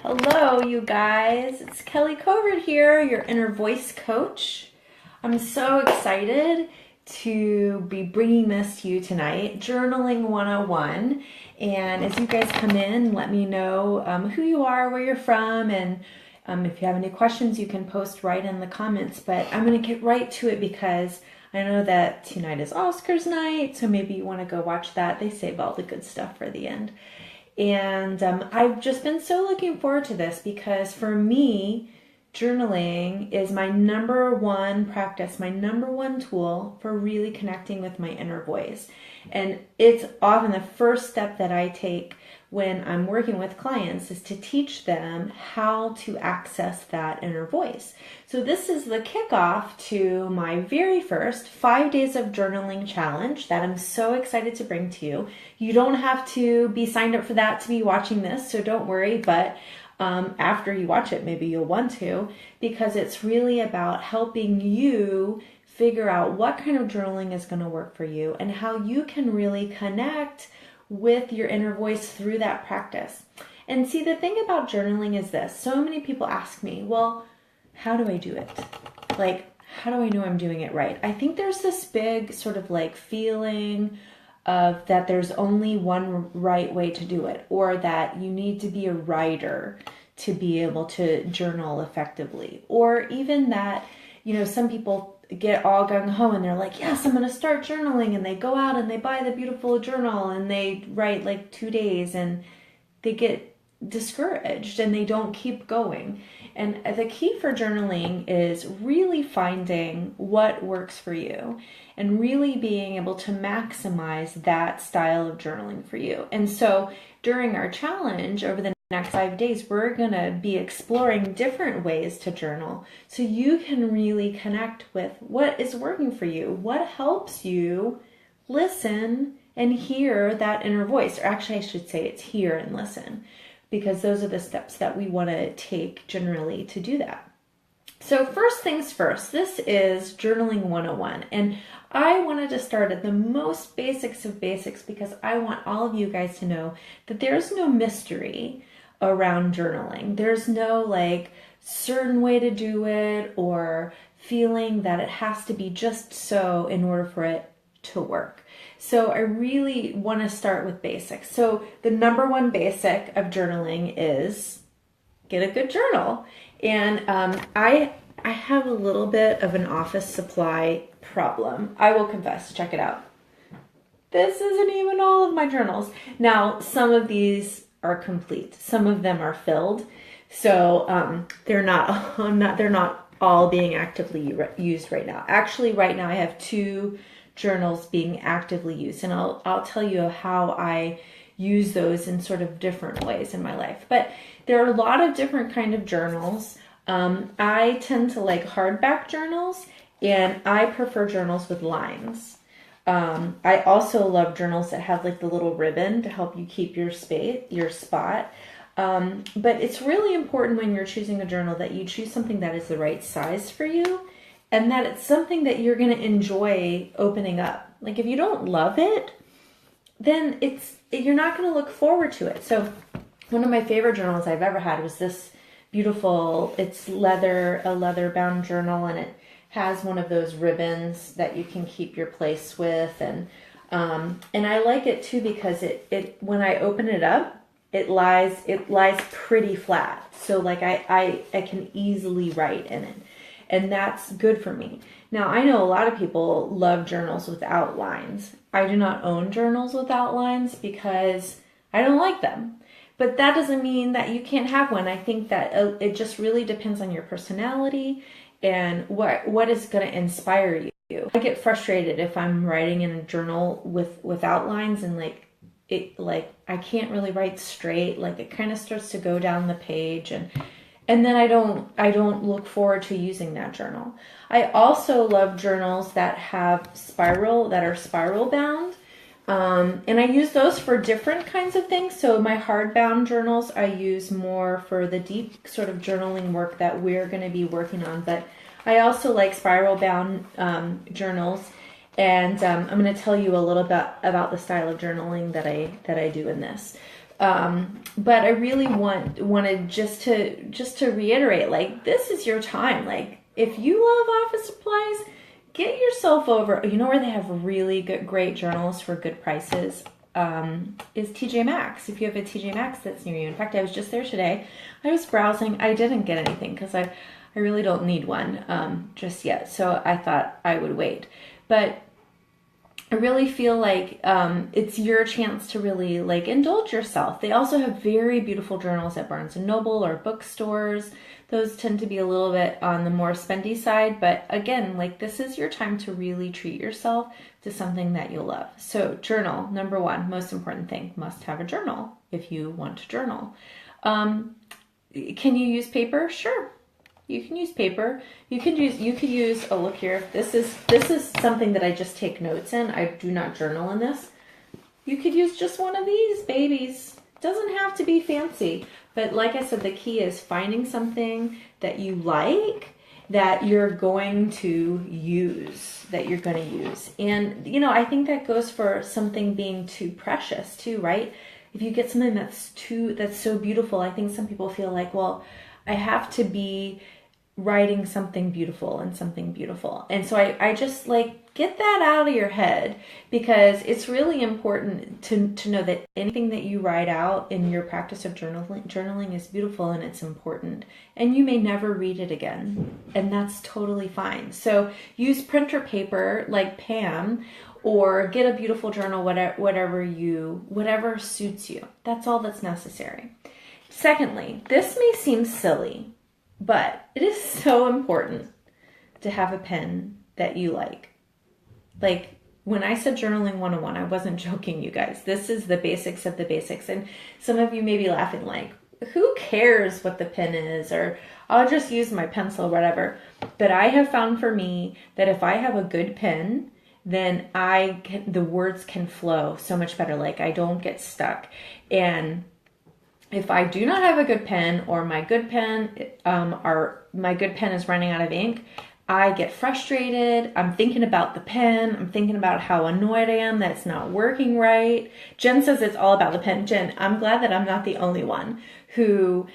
Hello, you guys. It's Kelly Covert here, your inner voice coach. I'm so excited to be bringing this to you tonight, Journaling 101. And as you guys come in, let me know who you are, where you're from, and if you have any questions, you can post right in the comments. But I'm going to get right to it because I know that tonight is Oscars night, so maybe you want to go watch that. They save all the good stuff for the end. And I've just been so looking forward to this because for me, journaling is my number one practice, my number one tool for really connecting with my inner voice. And it's often the first step that I take when I'm working with clients is to teach them how to access that inner voice. So this is the kickoff to my very first 5 days of journaling challenge that I'm so excited to bring to you. You don't have to be signed up for that to be watching this, so don't worry, but after you watch it, maybe you'll want to, because it's really about helping you figure out what kind of journaling is going to work for you and how you can really connect with your inner voice through that practice. And see, the thing about journaling is this. So many people ask me, well, how do I do it? Like, how do I know I'm doing it right? I think there's this big sort of like feeling of that there's only one right way to do it, or that you need to be a writer to be able to journal effectively, or even that, some people get all gung-ho and they're like, yes, I'm going to start journaling, and they go out and they buy the beautiful journal and they write like 2 days and they get discouraged and they don't keep going. And the key for journaling is really finding what works for you and really being able to maximize that style of journaling for you. And so during our challenge over the next 5 days, we're going to be exploring different ways to journal so you can really connect with what is working for you, what helps you listen and hear that inner voice. Or actually, I should say it's hear and listen, because those are the steps that we want to take generally to do that. So first things first, this is Journaling 101, and I wanted to start at the most basics of basics because I want all of you guys to know that there's no mystery around journaling. There's no like certain way to do it or feeling that it has to be just so in order for it to work. So I really want to start with basics. So the number one basic of journaling is get a good journal. And I have a little bit of an office supply problem. I will confess, check it out. This isn't even all of my journals. Now, some of these are complete. Some of them are filled. So they're not all being actively used right now. Actually, right now I have 2 journals being actively used, and I'll tell you how I use those in sort of different ways in my life. But there are a lot of different kind of journals. I tend to like hardback journals, and I prefer journals with lines. I also love journals that have like the little ribbon to help you keep your spot. But it's really important when you're choosing a journal that you choose something that is the right size for you, and that it's something that you're going to enjoy opening up. Like if you don't love it, then you're not going to look forward to it. So one of my favorite journals I've ever had was this beautiful, it's a leather bound journal, and it has one of those ribbons that you can keep your place with. And I like it too because it when I open it up, it lies pretty flat. So like I can easily write in it. And that's good for me. Now, I know a lot of people love journals without lines. I do not own journals without lines because I don't like them. But that doesn't mean that you can't have one. I think that it just really depends on your personality and what is going to inspire you. I get frustrated if I'm writing in a journal without lines, and I can't really write straight. Like it kind of starts to go down the page, and then I don't look forward to using that journal. I also love journals that are spiral bound. And I use those for different kinds of things. So my hardbound journals I use more for the deep sort of journaling work that we're going to be working on. But I also like spiral bound journals. And I'm going to tell you a little bit about the style of journaling that I do in this. But I really wanted just to reiterate, like, this is your time. Like, if you love office supplies, get yourself over. You know where they have really great journals for good prices? Is TJ Maxx. If you have a TJ Maxx that's near you. In fact, I was just there today. I was browsing. I didn't get anything because I really don't need one just yet. So I thought I would wait. But I really feel like it's your chance to really like indulge yourself. They also have very beautiful journals at Barnes & Noble or bookstores. Those tend to be a little bit on the more spendy side, but again, like, this is your time to really treat yourself to something that you'll love. So journal, number one, most important thing, must have a journal if you want to journal. Can you use paper? Sure. You can use paper. You could use, oh, look here. This is something that I just take notes in. I do not journal in this. You could use just one of these babies. Doesn't have to be fancy. But like I said, the key is finding something that you like, that you're going to use, And, you know, I think that goes for something being too precious too, right? If you get something that's so beautiful, I think some people feel like, well, I have to be writing something beautiful and something beautiful. And so I just like, get that out of your head, because it's really important to know that anything that you write out in your practice of journaling is beautiful and it's important. And you may never read it again, and that's totally fine. So use printer paper like Pam, or get a beautiful journal, whatever suits you. That's all that's necessary. Secondly, this may seem silly, but it is so important to have a pen that you like. Like, when I said journaling 101, I wasn't joking, you guys. This is the basics of the basics. And some of you may be laughing like, who cares what the pen is? Or I'll just use my pencil, whatever. But I have found for me that if I have a good pen, then the words can flow so much better. Like, I don't get stuck. And if I do not have a good pen, or my good pen is running out of ink, I get frustrated. I'm thinking about the pen. I'm thinking about how annoyed I am that it's not working right. Jen says it's all about the pen. Jen, I'm glad that I'm not the only one who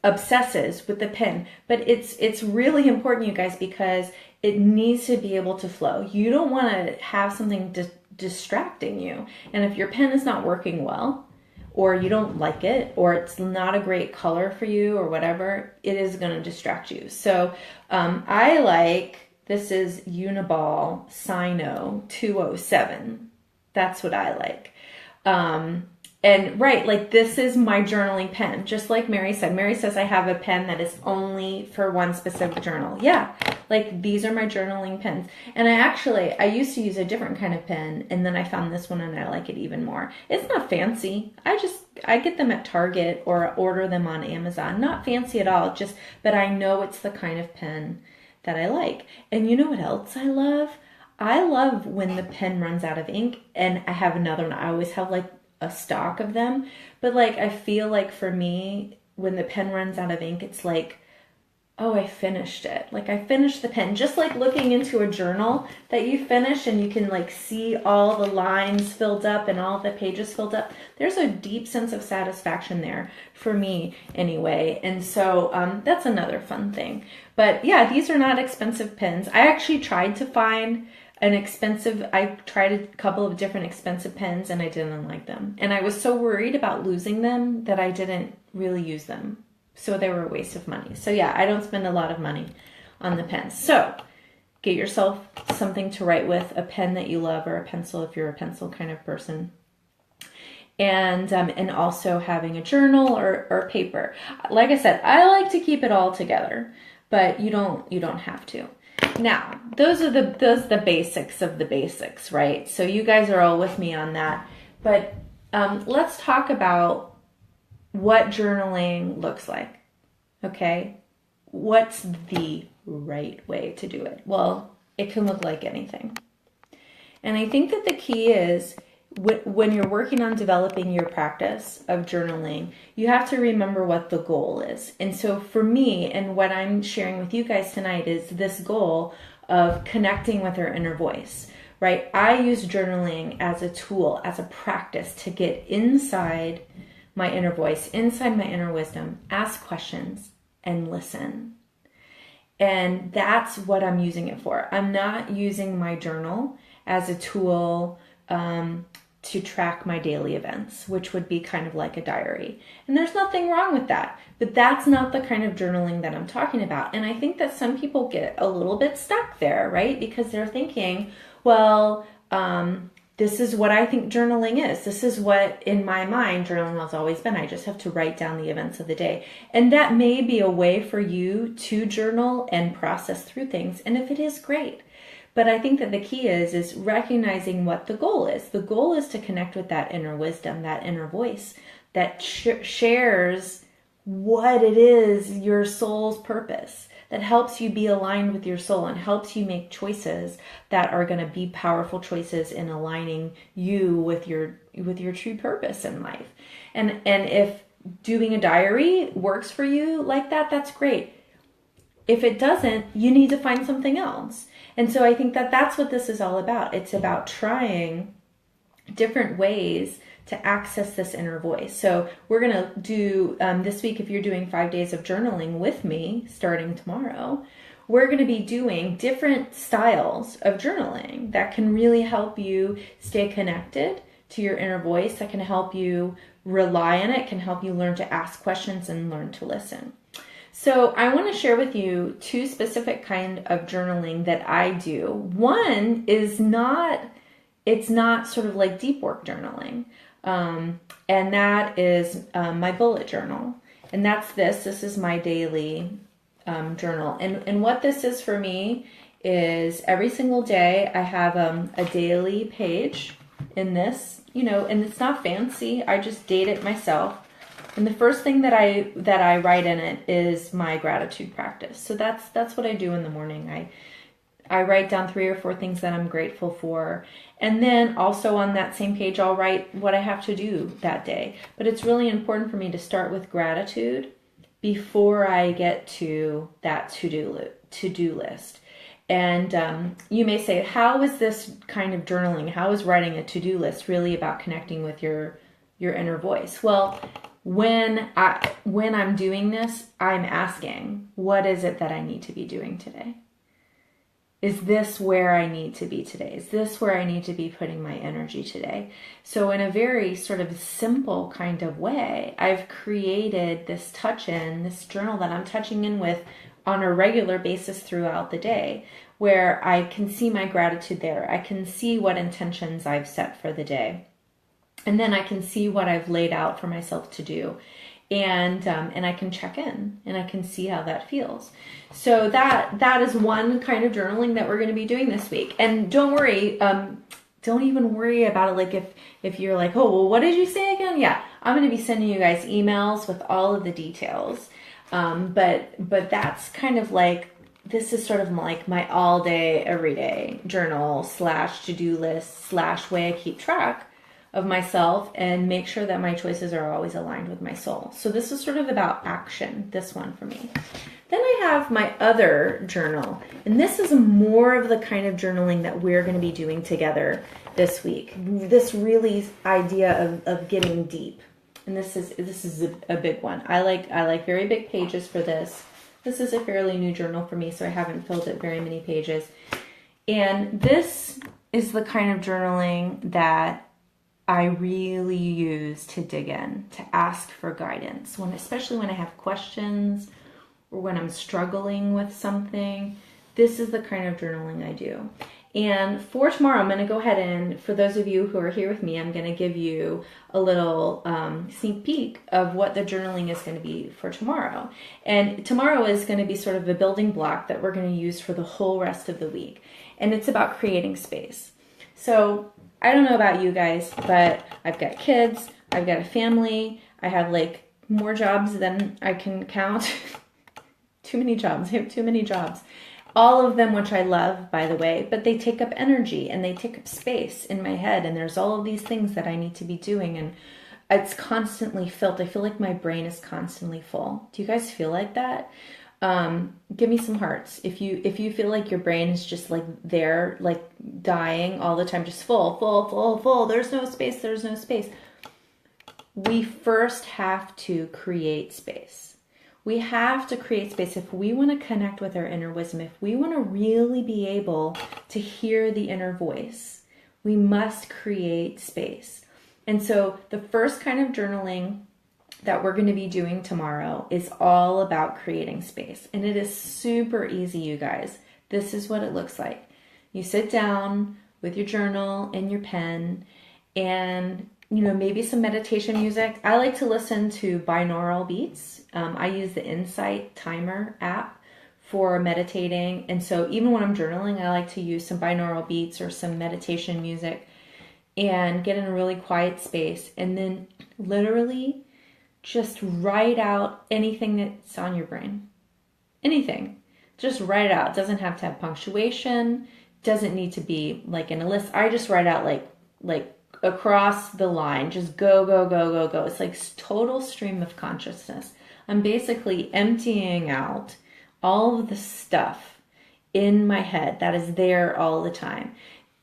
obsesses with the pen. But it's really important, you guys, because it needs to be able to flow. You don't want to have something distracting you. And if your pen is not working well, or you don't like it, or it's not a great color for you, or whatever, it is going to distract you. So I like, this is Uniball Sino 207. That's what I like. And right, like, this is my journaling pen, just like Mary said. Mary says I have a pen that is only for one specific journal. Yeah, like, these are my journaling pens. And I used to use a different kind of pen, and then I found this one and I like it even more. It's not fancy. I get them at Target or order them on Amazon. Not fancy at all, but I know it's the kind of pen that I like. And you know what else I love? I love when the pen runs out of ink and I have another one. I always have like a stock of them, but like, I feel like for me, when the pen runs out of ink, it's like, oh, I finished it. Like, I finished the pen. Just like looking into a journal that you finish and you can like see all the lines filled up and all the pages filled up. There's a deep sense of satisfaction there for me anyway. And so that's another fun thing. But yeah, these are not expensive pens. I actually tried to find I tried a couple of different expensive pens and I didn't like them. And I was so worried about losing them that I didn't really use them. So they were a waste of money. So yeah, I don't spend a lot of money on the pens. So get yourself something to write with, a pen that you love, or a pencil if you're a pencil kind of person. And also having a journal or paper. Like I said, I like to keep it all together, but you don't have to. Now, those are the basics of the basics, right? So you guys are all with me on that. But let's talk about what journaling looks like, okay? What's the right way to do it? Well, it can look like anything. And I think that the key is when you're working on developing your practice of journaling, you have to remember what the goal is. And so for me, and what I'm sharing with you guys tonight, is this goal of connecting with our inner voice. right? I use journaling as a tool, as a practice to get inside my inner voice, inside my inner wisdom, ask questions and listen. And that's what I'm using it for. I'm not using my journal as a tool to track my daily events, which would be kind of like a diary. And there's nothing wrong with that, but that's not the kind of journaling that I'm talking about. And I think that some people get a little bit stuck there, right? Because they're thinking, well, this is what I think journaling is. This is what, in my mind, journaling has always been. I just have to write down the events of the day. And that may be a way for you to journal and process through things. And if it is, great. But I think that the key is recognizing what the goal is. The goal is to connect with that inner wisdom, that inner voice that shares what it is, your soul's purpose, that helps you be aligned with your soul and helps you make choices that are going to be powerful choices in aligning you with your true purpose in life. And if doing a diary works for you like that, that's great. If it doesn't, you need to find something else. And so I think that that's what this is all about. It's about trying different ways to access this inner voice. So we're going to do this week, if you're doing 5 days of journaling with me starting tomorrow, we're going to be doing different styles of journaling that can really help you stay connected to your inner voice, that can help you rely on it, can help you learn to ask questions and learn to listen. So I want to share with you 2 specific kind of journaling that I do. One is it's not sort of like deep work journaling. And that is my bullet journal. And that's this is my daily journal. And what this is for me is every single day I have a daily page in this, and it's not fancy. I just date it myself. And the first thing that I write in it is my gratitude practice. So that's what I do in the morning. I write down 3 or 4 things that I'm grateful for. And then also on that same page, I'll write what I have to do that day. But it's really important for me to start with gratitude before I get to that to-do list. And you may say, how is this kind of journaling, how is writing a to-do list really about connecting with your inner voice? Well, when I'm doing this, I'm asking, what is it that I need to be doing today? Is this where I need to be today? Is this where I need to be putting my energy today? So in a very sort of simple kind of way, I've created this this journal that I'm touching in with on a regular basis throughout the day, where I can see my gratitude there. I can see what intentions I've set for the day. And then I can see what I've laid out for myself to do. And I can check in and I can see how that feels. So that is one kind of journaling that we're going to be doing this week. And don't worry, don't even worry about it. Like if you're like, oh, well, what did you say again? Yeah, I'm going to be sending you guys emails with all of the details. But that's kind of like, this is sort of like my all day, everyday journal / to-do list / way I keep track of myself and make sure that my choices are always aligned with my soul. So this is sort of about action, this one for me. Then I have my other journal, and this is more of the kind of journaling that we're going to be doing together this week. This really idea of getting deep. And this is a big one. I like very big pages for this. This is a fairly new journal for me, so I haven't filled it very many pages. And this is the kind of journaling that I really use to dig in, to ask for guidance, especially when I have questions or when I'm struggling with something. This is the kind of journaling I do. And for tomorrow, I'm going to go ahead and, for those of you who are here with me, I'm going to give you a little sneak peek of what the journaling is going to be for tomorrow. And tomorrow is going to be sort of a building block that we're going to use for the whole rest of the week. And it's about creating space. So I don't know about you guys, but I've got kids, I've got a family, I have like more jobs than I can count. Too many jobs. I have too many jobs. All of them, which I love, by the way, but they take up energy and they take up space in my head. And there's all of these things that I need to be doing. And it's constantly filled. I feel like my brain is constantly full. Do you guys feel like that? Give me some hearts. If you feel like your brain is just like there, like dying all the time, just full, full, full, full. There's no space. There's no space. We first have to create space. We have to create space if we want to connect with our inner wisdom, if we want to really be able to hear the inner voice, we must create space. And so the first kind of journaling that we're going to be doing tomorrow is all about creating space. And it is super easy, you guys. This is what it looks like. You sit down with your journal and your pen and maybe some meditation music. I like to listen to binaural beats. I use the Insight Timer app for meditating. And so even when I'm journaling, I like to use some binaural beats or some meditation music and get in a really quiet space. And then literally just write out anything that's on your brain. Anything. Just write it out. It doesn't have to have punctuation. Doesn't need to be like in a list. I just write out like across the line. Just go, go, go, go, go. It's like total stream of consciousness. I'm basically emptying out all of the stuff in my head that is there all the time.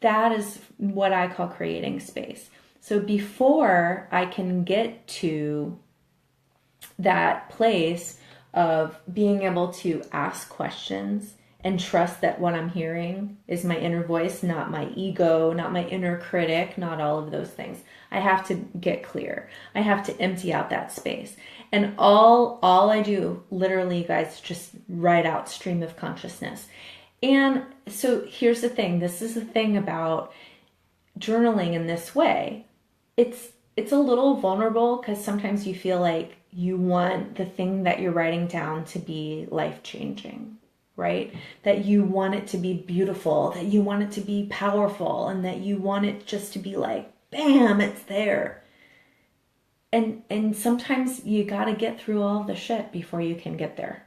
That is what I call creating space. So before I can get to that place of being able to ask questions and trust that what I'm hearing is my inner voice, not my ego, not my inner critic, not all of those things. I have to get clear. I have to empty out that space. And all I do, literally, guys, just write out stream of consciousness. And so here's the thing. This is the thing about journaling in this way. It's a little vulnerable because sometimes you feel like you want the thing that you're writing down to be life-changing, right? That you want it to be beautiful, that you want it to be powerful, and that you want it just to be like, bam, it's there. And sometimes you got to get through all the shit before you can get there.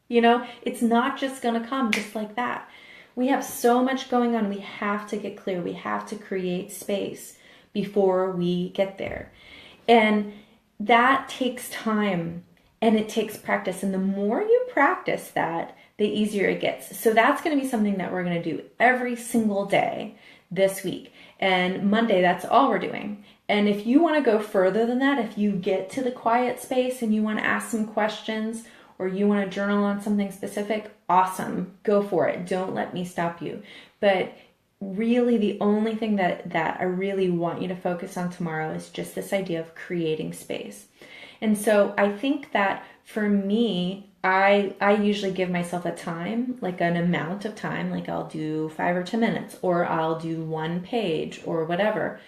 It's not just going to come just like that. We have so much going on. We have to get clear. We have to create space before we get there. And that takes time and it takes practice. And the more you practice that, the easier it gets. So that's going to be something that we're going to do every single day this week. And Monday, that's all we're doing. And if you want to go further than that, if you get to the quiet space and you want to ask some questions or you want to journal on something specific, awesome. Go for it. Don't let me stop you. But really the only thing that I really want you to focus on tomorrow is just this idea of creating space. And so I think that for me, I usually give myself a time, like an amount of time, like I'll do 5 or 10 minutes, or I'll do 1 page or whatever.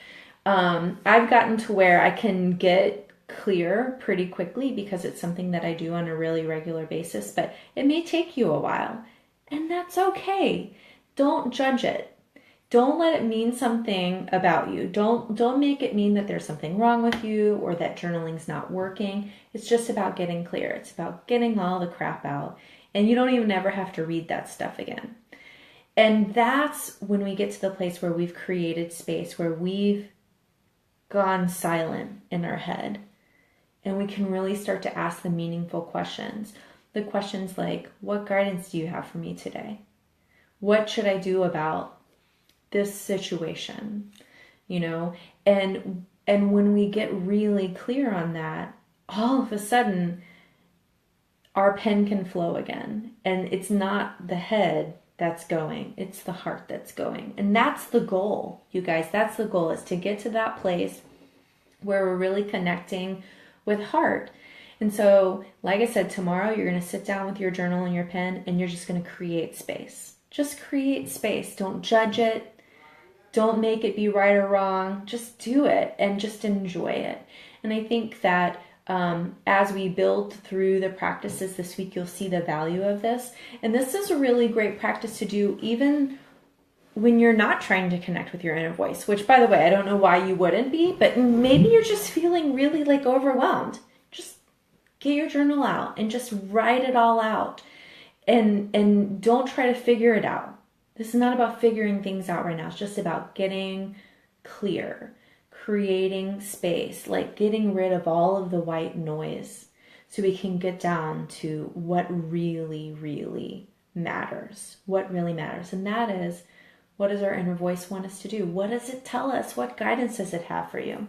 I've gotten to where I can get clear pretty quickly because it's something that I do on a really regular basis, but it may take you a while, and that's okay. Don't judge it. Don't let it mean something about you. Don't make it mean that there's something wrong with you or that journaling's not working. It's just about getting clear. It's about getting all the crap out. And you don't even ever have to read that stuff again. And that's when we get to the place where we've created space, where we've gone silent in our head. And we can really start to ask the meaningful questions. The questions like, what guidance do you have for me today? What should I do about this situation? And when we get really clear on that, all of a sudden our pen can flow again. And it's not the head that's going, it's the heart that's going. And that's the goal, you guys. That's the goal, is to get to that place where we're really connecting with heart. And so, like I said, tomorrow you're going to sit down with your journal and your pen and you're just going to create space. Just create space. Don't judge it. Don't make it be right or wrong. Just do it and just enjoy it. And I think that as we build through the practices this week, you'll see the value of this. And this is a really great practice to do even when you're not trying to connect with your inner voice, which, by the way, I don't know why you wouldn't be, but maybe you're just feeling really like overwhelmed. Just get your journal out and just write it all out. And don't try to figure it out. This is not about figuring things out right now. It's just about getting clear, creating space, like getting rid of all of the white noise so we can get down to what really, really matters. What really matters. And that is, what does our inner voice want us to do? What does it tell us? What guidance does it have for you?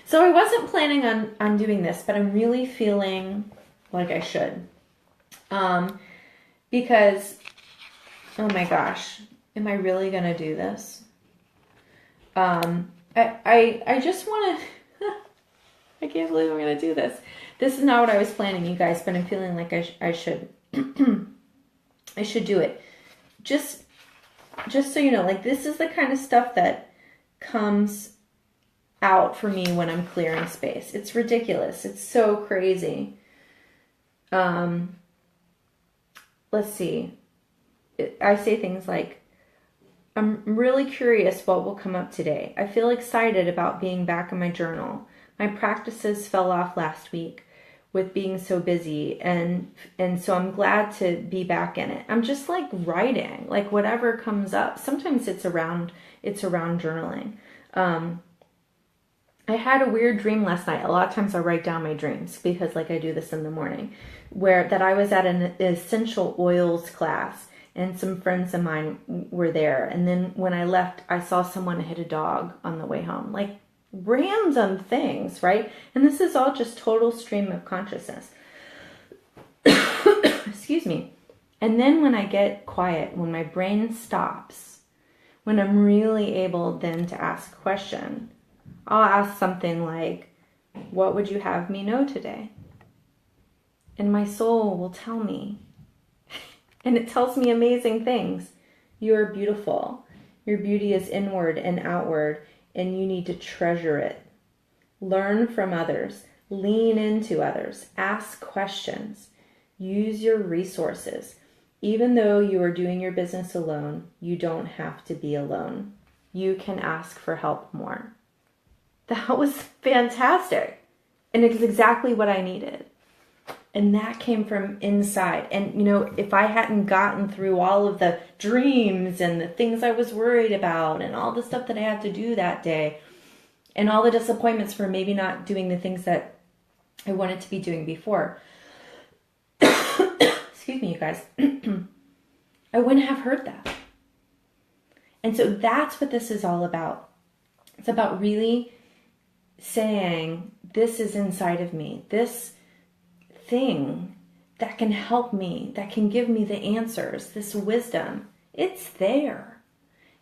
So I wasn't planning on doing this, but I'm really feeling like I should. Because, oh my gosh, am I really going to do this? I just want to, I can't believe I'm going to do this. This is not what I was planning, you guys, but I'm feeling like I should, I should do it. Just so you know, like, this is the kind of stuff that comes out for me when I'm clearing space. It's ridiculous. It's so crazy. Let's see. I say things like, I'm really curious what will come up today. I feel excited about being back in my journal. My practices fell off last week with being so busy, and so I'm glad to be back in it. I'm just like writing, like whatever comes up. Sometimes it's around journaling. I had a weird dream last night. A lot of times I write down my dreams because, like, I do this in the morning, that I was at an essential oils class and some friends of mine were there. And then when I left, I saw someone hit a dog on the way home. Like, random things, right? And this is all just total stream of consciousness. Excuse me. And then when I get quiet, when my brain stops, when I'm really able then to ask a question, I'll ask something like, what would you have me know today? And my soul will tell me. And it tells me amazing things. You are beautiful. Your beauty is inward and outward, and you need to treasure it. Learn from others. Lean into others. Ask questions. Use your resources. Even though you are doing your business alone, you don't have to be alone. You can ask for help more. That was fantastic. And it's exactly what I needed. And that came from inside. And, you know, if I hadn't gotten through all of the dreams and the things I was worried about and all the stuff that I had to do that day and all the disappointments for maybe not doing the things that I wanted to be doing before, excuse me, you guys, I wouldn't have heard that. And so that's what this is all about. It's about really saying, this is inside of me. This thing that can help me, that can give me the answers, this wisdom, it's there.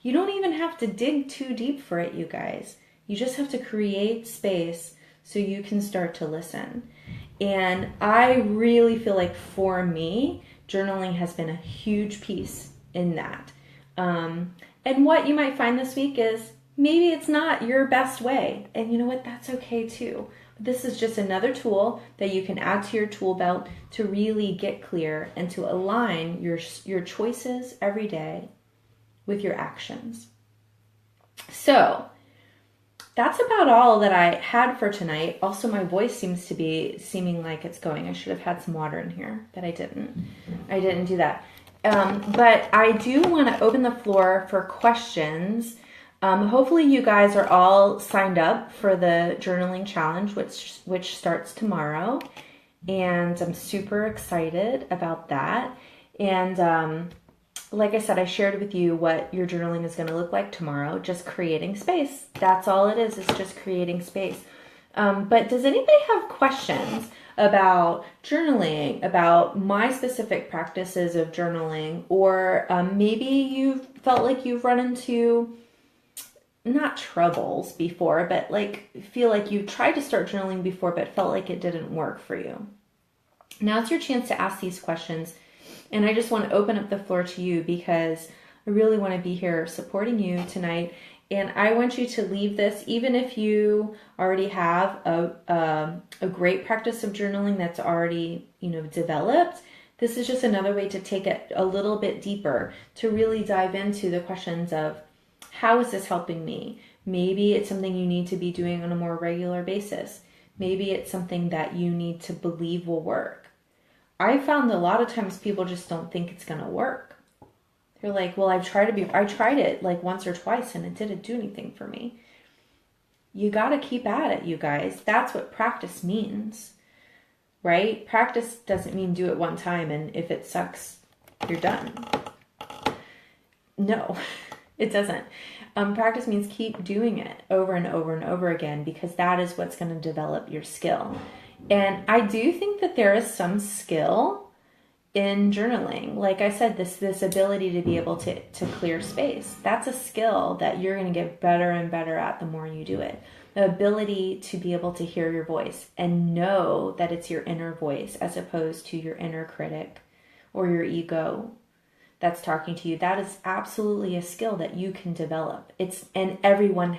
You don't even have to dig too deep for it, you guys. You just have to create space so you can start to listen. And I really feel like for me, journaling has been a huge piece in that. And what you might find this week is maybe it's not your best way. And you know what? That's okay too. This is just another tool that you can add to your tool belt to really get clear and to align your choices every day with your actions. So that's about all that I had for tonight. Also, my voice seems to be seeming like it's going. I should have had some water in here, but I didn't. I didn't do that. But I do want to open the floor for questions. Hopefully you guys are all signed up for the journaling challenge, which starts tomorrow. And I'm super excited about that. And like I said, I shared with you what your journaling is going to look like tomorrow, just creating space. That's all it is just creating space. But does anybody have questions about journaling, about my specific practices of journaling, or maybe you've felt like you've run into not troubles before, but like feel like you tried to start journaling before but felt like it didn't work for you? Now it's your chance to ask these questions, and I just want to open up the floor to you because I really want to be here supporting you tonight. And I want you to leave this, even if you already have a great practice of journaling that's already, developed. This is just another way to take it a little bit deeper, to really dive into the questions of, how is this helping me? Maybe it's something you need to be doing on a more regular basis. Maybe it's something that you need to believe will work. I found a lot of times people just don't think it's going to work. They're like, well, I tried it like once or twice and it didn't do anything for me. You got to keep at it, you guys. That's what practice means. right? Practice doesn't mean do it one time and if it sucks, you're done. No, it doesn't. Practice means keep doing it over and over and over again, because that is what's going to develop your skill. And I do think that there is some skill in journaling. Like I said, this ability to be able to clear space. That's a skill that you're going to get better and better at the more you do it. The ability to be able to hear your voice and know that it's your inner voice as opposed to your inner critic or your ego that's talking to you. That is absolutely a skill that you can develop. And everyone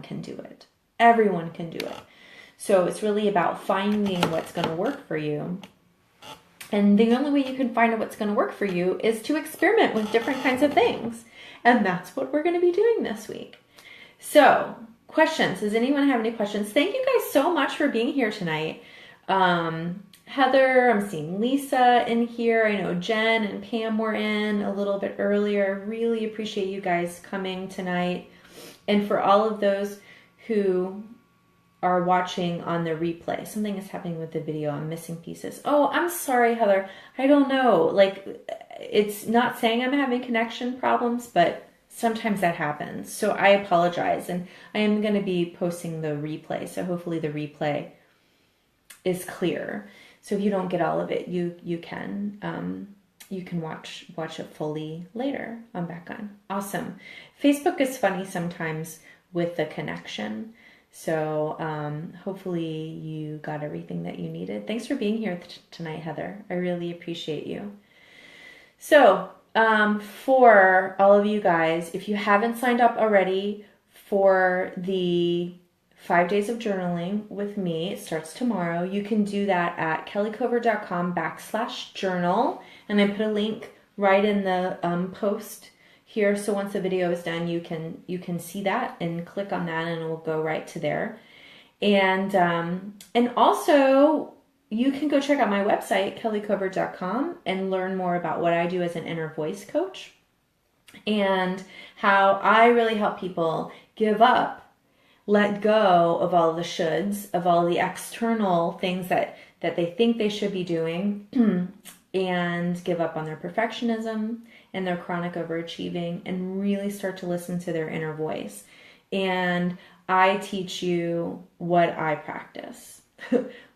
can do it. Everyone can do it. So it's really about finding what's going to work for you. And the only way you can find out what's going to work for you is to experiment with different kinds of things. And that's what we're going to be doing this week. So, questions. Does anyone have any questions? Thank you guys so much for being here tonight. Heather, I'm seeing Lisa in here. I know Jen and Pam were in a little bit earlier. Really appreciate you guys coming tonight. And for all of those who are watching on the replay, something is happening with the video. I'm missing pieces. Oh, I'm sorry, Heather. I don't know. Like, it's not saying I'm having connection problems, but sometimes that happens. So I apologize. And I am going to be posting the replay. So hopefully the replay is clear. So if you don't get all of it, you can watch it fully later. I'm back on. Awesome. Facebook is funny sometimes with the connection. So hopefully you got everything that you needed. Thanks for being here tonight, Heather. I really appreciate you. So for all of you guys, if you haven't signed up already for the 5 days of journaling with me, it starts tomorrow. You can do that at kellycovert.com/journal. And I put a link right in the post here. So once the video is done, you can see that and click on that and it will go right to there. And also you can go check out my website, kellycovert.com, and learn more about what I do as an inner voice coach and how I really help people give up, let go of all the shoulds, of all the external things that they think they should be doing and give up on their perfectionism and their chronic overachieving and really start to listen to their inner voice. And I teach you what I practice.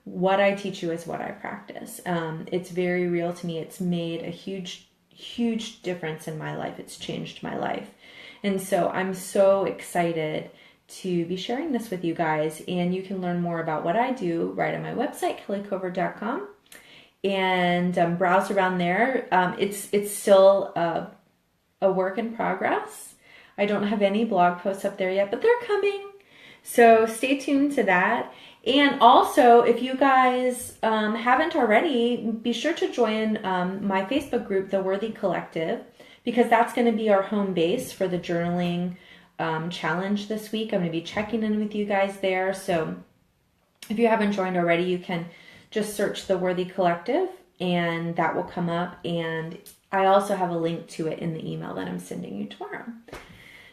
What I teach you is what I practice. It's very real to me. It's made a huge, huge difference in my life. It's changed my life. And so I'm so excited to be sharing this with you guys. And you can learn more about what I do right on my website, kellycovert.com. And browse around there. It's still a work in progress. I don't have any blog posts up there yet, but they're coming. So stay tuned to that. And also, if you guys haven't already, be sure to join my Facebook group, The Worthy Collective, because that's going to be our home base for the journaling challenge this week. I'm going to be checking in with you guys there. So if you haven't joined already, you can just search The Worthy Collective and that will come up. And I also have a link to it in the email that I'm sending you tomorrow.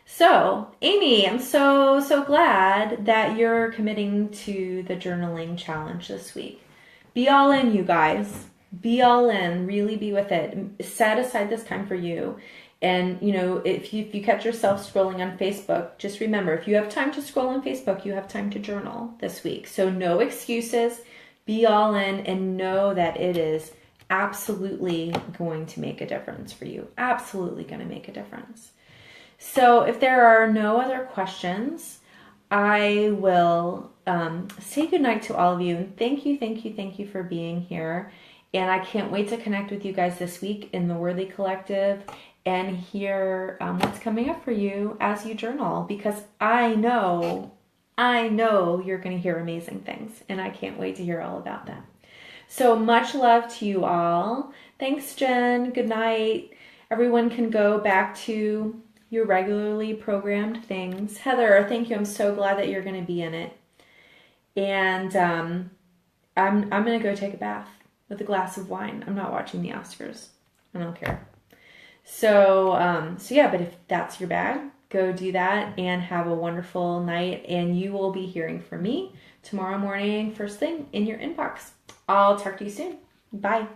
So, Amy, I'm so glad that you're committing to the journaling challenge this week. Be all in, you guys. Be all in. Really be with it. Set aside this time for you. And, you know, if you catch yourself scrolling on Facebook, just remember, if you have time to scroll on Facebook, you have time to journal this week. So no excuses. Be all in and know that it is absolutely going to make a difference for you. Absolutely going to make a difference. So if there are no other questions, I will say goodnight to all of you. And thank you for being here. And I can't wait to connect with you guys this week in the Worthy Collective and hear what's coming up for you as you journal, because I know you're going to hear amazing things, and I can't wait to hear all about them. So much love to you all. Thanks, Jen. Good night. Everyone can go back to your regularly programmed things. Heather, thank you. I'm so glad that you're going to be in it. And I'm going to go take a bath with a glass of wine. I'm not watching the Oscars. I don't care. So yeah, but if that's your bag, go do that and have a wonderful night. And you will be hearing from me tomorrow morning, first thing in your inbox. I'll talk to you soon. Bye.